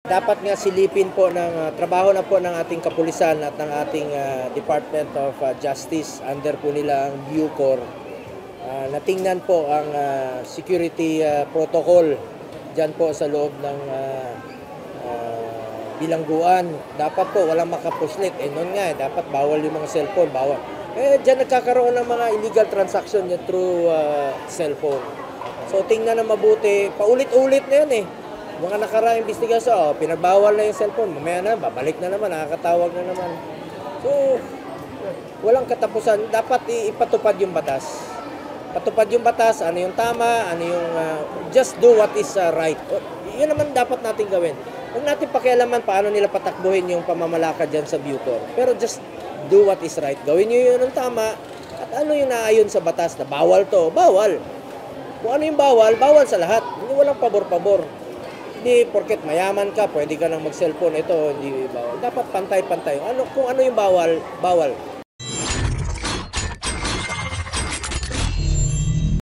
Dapat nga silipin po ng trabaho na po ng ating kapulisan at ng ating Department of Justice under po nila ang Bucor. Natingnan po ang security protocol dyan po sa loob ng bilangguan. Dapat po walang makapuslit. Noon nga, dapat bawal yung mga cellphone, bawal. Dyan nagkakaroon ng mga illegal transaction through cellphone. So tingnan na mabuti, paulit-ulit na yan mga nakaraang investigasyon, pinagbawal na yung cellphone, mamaya na, babalik na naman, nakakatawag na naman. So, walang katapusan, dapat ipatupad yung batas. Patupad yung batas, ano yung tama, ano yung just do what is right. Yun naman dapat natin gawin. Huwag natin pakialaman paano nila patakbuhin yung pamamalakad dyan sa Bucor. Pero just do what is right. Gawin nyo yun ang tama. At ano yung naayon sa batas na bawal to? Bawal. Kung ano yung bawal, bawal sa lahat. Hindi walang pabor-pabor. Hindi porket mayaman ka, pwede ka nang mag-cellphone. Ito, hindi bawal. Dapat pantay-pantay. Kung ano yung bawal, bawal.